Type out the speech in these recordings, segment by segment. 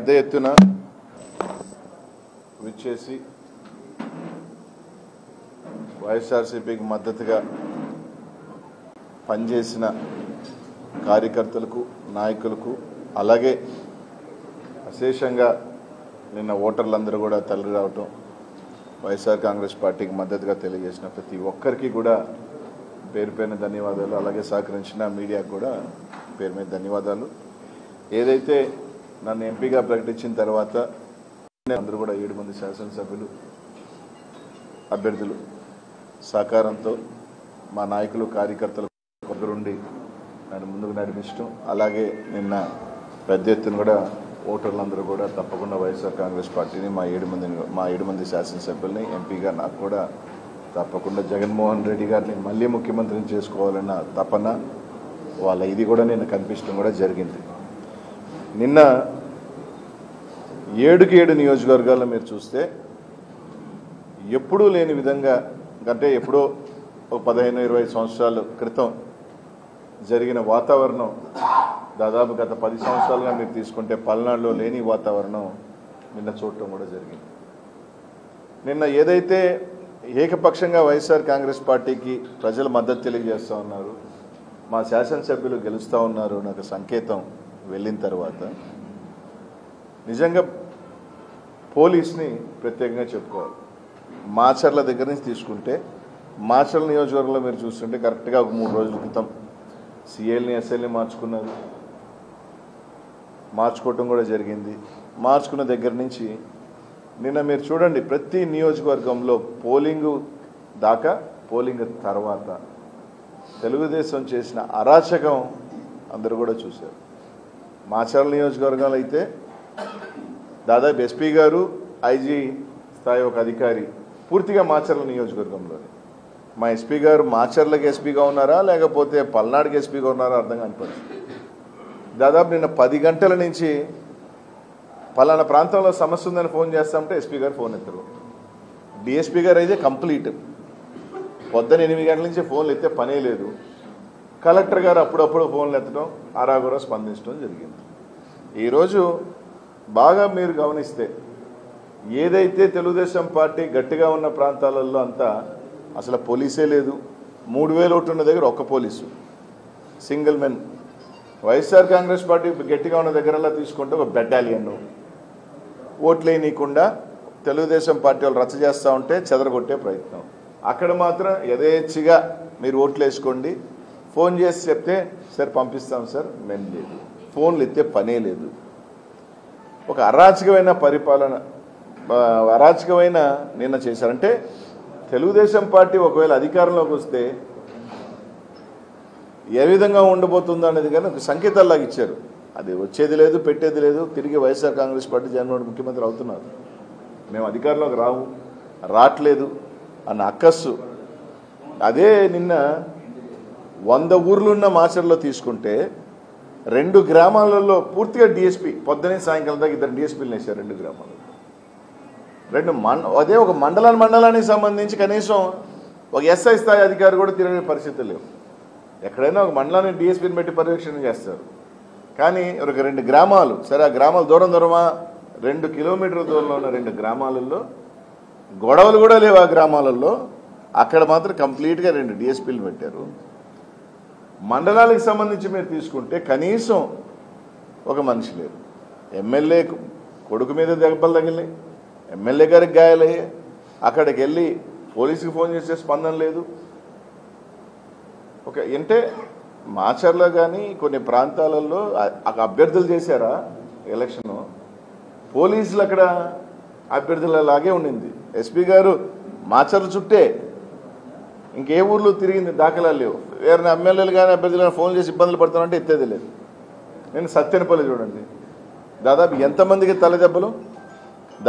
పెద్ద ఎత్తున విచ్చేసి వైఎస్ఆర్సీపీకి మద్దతుగా పనిచేసిన కార్యకర్తలకు నాయకులకు అలాగే అశేషంగా నిన్న ఓటర్లందరూ కూడా తరలి రావటం వైఎస్ఆర్ కాంగ్రెస్ పార్టీకి మద్దతుగా తెలియజేసిన ప్రతి ఒక్కరికి కూడా పేరు పేరున ధన్యవాదాలు. అలాగే సహకరించిన మీడియాకు కూడా పేరు మీద ధన్యవాదాలు. ఏదైతే నన్ను ఎంపీగా ప్రకటించిన తర్వాత అందరూ కూడా 7 మంది శాసనసభ్యులు అభ్యర్థులు సహకారంతో మా నాయకులు కార్యకర్తలు ఒకరుండి నన్ను ముందుకు నడిపించడం, అలాగే నిన్న పెద్ద ఎత్తున కూడా ఓటర్లందరూ కూడా తప్పకుండా వైఎస్ఆర్ కాంగ్రెస్ పార్టీని మా 7 మంది శాసనసభ్యుల్ని ఎంపీగా నాకు కూడా తప్పకుండా జగన్మోహన్ రెడ్డి గారిని మళ్ళీ ముఖ్యమంత్రిని చేసుకోవాలన్న తపన వాళ్ళ ఇది కూడా నిన్న కనిపించడం కూడా జరిగింది. నిన్న 7కి 7 నియోజకవర్గాల్లో మీరు చూస్తే ఎప్పుడూ లేని విధంగా, అంటే ఎప్పుడో ఒక 15-20 సంవత్సరాల క్రితం జరిగిన వాతావరణం దాదాపు గత 10 సంవత్సరాలుగా మీరు తీసుకుంటే పల్నాడులో లేని వాతావరణం నిన్న చూడటం కూడా జరిగింది. నిన్న ఏదైతే ఏకపక్షంగా వైఎస్ఆర్ కాంగ్రెస్ పార్టీకి ప్రజలు మద్దతు తెలియజేస్తూ ఉన్నారు, మా శాసనసభ్యులు గెలుస్తూ ఉన్నారు నాకు సంకేతం వెళ్ళిన తర్వాత నిజంగా పోలీస్ని ప్రత్యేకంగా చెప్పుకోవాలి. మాచర్ల దగ్గర నుంచి తీసుకుంటే మాచర్ల నియోజకవర్గంలో మీరు చూస్తుంటే కరెక్ట్గా ఒక 3 రోజుల క్రితం సిఎల్ని ఎస్ఎల్ని మార్చుకోవటం కూడా జరిగింది. మార్చుకున్న దగ్గర నుంచి నిన్న మీరు చూడండి ప్రతి నియోజకవర్గంలో పోలింగ్ దాకా పోలింగ్ తర్వాత తెలుగుదేశం చేసిన అరాచకం అందరూ కూడా చూశారు. మాచర్ల నియోజకవర్గంలో అయితే దాదాపు ఎస్పీ గారు ఐజీ స్థాయి ఒక అధికారి పూర్తిగా మాచర్ల నియోజకవర్గంలోనే. మా ఎస్పీ గారు మాచర్లకి ఎస్పీగా ఉన్నారా లేకపోతే పల్నాడుకి ఎస్పీగా ఉన్నారా అర్థం కాని పరిస్థితి. దాదాపు నిన్న 10 గంటల నుంచి పలానా ప్రాంతంలో సమస్య ఉందని ఫోన్ చేస్తామంటే ఎస్పీ గారు ఫోన్ ఎత్తరు. డిఎస్పీ గారు అయితే కంప్లీట్ పొద్దున 8 గంటల నుంచి ఫోన్లు ఎత్తే పనే లేదు. కలెక్టర్ గారు అప్పుడప్పుడు ఫోన్లు ఎత్తడం ఆరాగురా స్పందించడం జరిగింది. ఈరోజు బాగా మీరు గమనిస్తే ఏదైతే తెలుగుదేశం పార్టీ గట్టిగా ఉన్న ప్రాంతాలలో అంతా అసలు పోలీసే లేదు. 3000 ఓట్లు ఉన్న దగ్గర ఒక్క police single men. YSR Congress party గట్టిగా ఉన్న దగ్గరలా తీసుకుంటే ఒక బెటాలియన్ ఓట్లేయనీయకుండా తెలుగుదేశం పార్టీ వాళ్ళు రచ్చ చేస్తూ ఉంటే చెదరగొట్టే ప్రయత్నం. అక్కడ మాత్రం యథేచ్ఛగా మీరు ఓట్లు వేసుకోండి, ఫోన్ చేసి చెప్తే సార్ పంపిస్తాం సార్, మేము లేదు, ఫోన్లు ఎత్తే పనే లేదు. ఒక అరాచకమైన పరిపాలన, అరాచకమైన నిన్న చేశారంటే తెలుగుదేశం పార్టీ ఒకవేళ అధికారంలోకి వస్తే ఏ విధంగా ఉండబోతుందో అనేది కానీ ఒక సంకేతాల్లాగా ఇచ్చారు. అది వచ్చేది లేదు, పెట్టేది లేదు. తిరిగి వైఎస్ఆర్ కాంగ్రెస్ పార్టీ జగన్మోహన్ ముఖ్యమంత్రి అవుతున్నారు, మేము అధికారంలోకి రావట్లేదు అన్న అక్కస్సు. అదే నిన్న 100 ఊర్లున్న మాచర్లో తీసుకుంటే 2 గ్రామాలలో పూర్తిగా డిఎస్పీ పొద్దునే సాయంకాలం దాకా 2 డిఎస్పీలు వేశారు 2 గ్రామాలలో. అదే ఒక మండలానికి సంబంధించి కనీసం ఒక ఎస్ఐ స్థాయి అధికారి కూడా తిరిగే పరిస్థితులు లేవు. ఎక్కడైనా ఒక మండలాన్ని డిఎస్పీని పెట్టి పర్యవేక్షణ చేస్తారు. కానీ ఒక 2 గ్రామాలు, సరే ఆ గ్రామాలు దూరమా 2 కిలోమీటర్ల దూరంలో ఉన్న 2 గ్రామాలలో గొడవలు కూడా లేవు. ఆ గ్రామాలలో అక్కడ మాత్రం కంప్లీట్గా 2 డిఎస్పీలు పెట్టారు. మండలాలకు సంబంధించి మీరు తీసుకుంటే కనీసం ఒక మనిషి లేరు. ఎమ్మెల్యే కొడుకు మీద దెబ్బలు తగిలినాయి, ఎమ్మెల్యే గారికి గాయాలయ్యాయి. అక్కడికి వెళ్ళి పోలీసుకి ఫోన్ చేసే స్పందన లేదు. అంటే మాచర్లో కానీ కొన్ని ప్రాంతాలలో అభ్యర్థులు చేశారా ఎలక్షన్, పోలీసులు అక్కడ అభ్యర్థులలాగే ఉండింది. ఎస్పీ గారు మాచర్ల చుట్టే ఇంకే ఊర్లో తిరిగింది దాఖలాలు లేవు. వేరే ఎమ్మెల్యేలు కానీ అభ్యర్థులు కానీ ఫోన్ చేసి ఇబ్బందులు పడుతున్నారంటే ఎత్తేది లేదు. నేను సత్యనపల్లి చూడండి, దాదాపు ఎంతమందికి తలదెబ్బలు,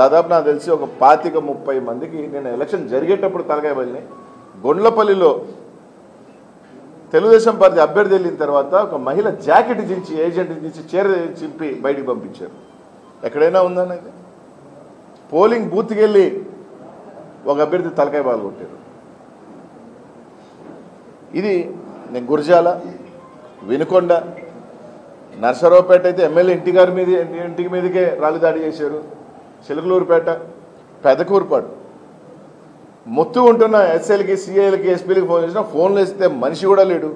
దాదాపు నాకు తెలిసి ఒక 25-30 మందికి నేను ఎలక్షన్ జరిగేటప్పుడు తలకాయ బలినాయి. గొండ్లపల్లిలో తెలుగుదేశం పార్టీ అభ్యర్థి వెళ్ళిన తర్వాత ఒక మహిళ జాకెట్ దించి ఏజెంట్ దించి చీర చింపి బయటికి పంపించారు. ఎక్కడైనా ఉందన్నది. పోలింగ్ బూత్కి వెళ్ళి ఒక అభ్యర్థి తలకాయ బాలు కొట్టారు. ఇది నేను గురజాల, వినుకొండ, నర్సరావుపేట అయితే ఎమ్మెల్యే ఇంటికి మీదకే రాళ్ళు దాడి చేశారు. చిలకలూరుపేట, పెదకూరుపాడు మొత్తం ఉంటున్న ఎస్ఐలకి, సిఐలకి, ఎస్పీలకి ఫోన్ చేసినా ఫోన్లు వేస్తే మనిషి కూడా లేడు.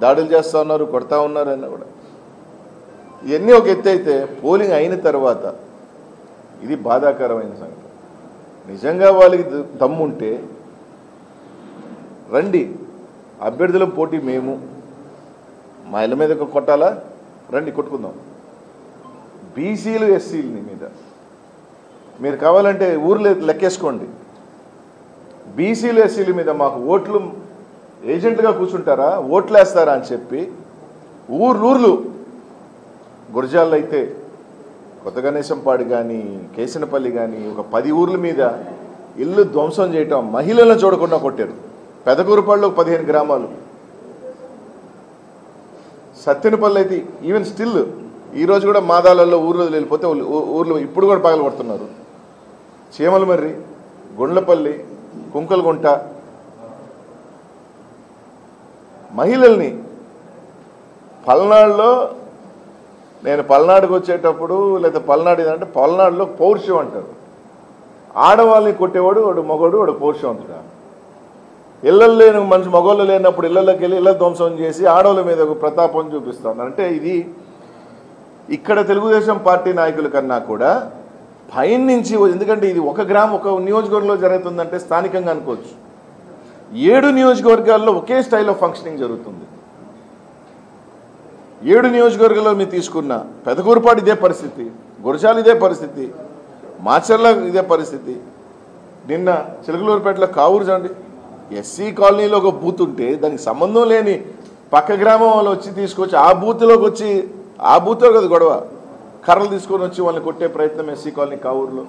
దాడులు చేస్తూ ఉన్నారు, కొడతా ఉన్నారు అన్న కూడా. ఇవన్నీ ఒక ఎత్తు అయితే పోలింగ్ అయిన తర్వాత ఇది బాధాకరమైన సంగతి. నిజంగా వాళ్ళకి దమ్ముంటే రండి, అభ్యర్థుల పోటీ మేము, మా ఇళ్ళ మీద కొట్టాలా, రండి కొట్టుకుందాం. బీసీలు ఎస్సీలని మీద మీరు కావాలంటే ఊర్లు లెక్కేసుకోండి. బీసీలు ఎస్సీల మీద మాకు ఓట్లు ఏజెంట్గా కూర్చుంటారా, ఓట్లు వేస్తారా అని చెప్పి ఊర్లు గురజాల్లో అయితే కొత్తగణేశంపాడు కానీ, కేసినపల్లి కానీ ఒక 10 ఊర్ల మీద ఇల్లు ధ్వంసం చేయటం, మహిళలను చూడకుండా కొట్టారు. పెదకూరుపాడులో 15 గ్రామాలు, సత్తెనపల్లి అయితే ఈవెన్ స్టిల్ ఈరోజు కూడా మాదాలలో ఊర్లో వెళ్ళిపోతే ఊర్లో ఇప్పుడు కూడా పగలు కొడుతున్నారు. చీమలమర్రి, గుండ్లపల్లి, కుంకలగుంట మహిళల్ని. పల్నాడులో నేను పల్నాడుకు వచ్చేటప్పుడు లేదా పల్నాడు ఏదంటే పల్నాడులో పౌరుషం అంటారు. ఆడవాళ్ళని కొట్టేవాడు వాడు మగవాడు, వాడు పౌరుషం అంటారు. ఇళ్ళల్లో లేని మనిషి మగవాళ్ళు లేనప్పుడు ఇళ్ళలోకి వెళ్ళి ఇళ్ళ ధ్వంసం చేసి ఆడవాళ్ళ మీద ఒక ప్రతాపం చూపిస్తా ఉన్నారు. అంటే ఇది ఇక్కడ తెలుగుదేశం పార్టీ నాయకుల కన్నా కూడా పైనుంచి, ఎందుకంటే ఇది ఒక నియోజకవర్గంలో జరుగుతుందంటే స్థానికంగా అనుకోవచ్చు. 7 నియోజకవర్గాల్లో ఒకే స్టైల్ ఆఫ్ ఫంక్షనింగ్ జరుగుతుంది. 7 నియోజకవర్గాల్లో మీరు తీసుకున్న పెదకూరుపాడు ఇదే పరిస్థితి, గురజాల ఇదే పరిస్థితి, మాచర్ల ఇదే పరిస్థితి. నిన్న చిలకలూరుపేటలో కావూరు చూడండి, ఎస్సీ కాలనీలో ఒక బూత్ ఉంటే దానికి సంబంధం లేని పక్క గ్రామం వాళ్ళు వచ్చి తీసుకొచ్చి ఆ బూత్లో కదా గొడవ, కర్రలు తీసుకొని వచ్చి వాళ్ళని కొట్టే ప్రయత్నం ఎస్సీ కాలనీ కావూరులో.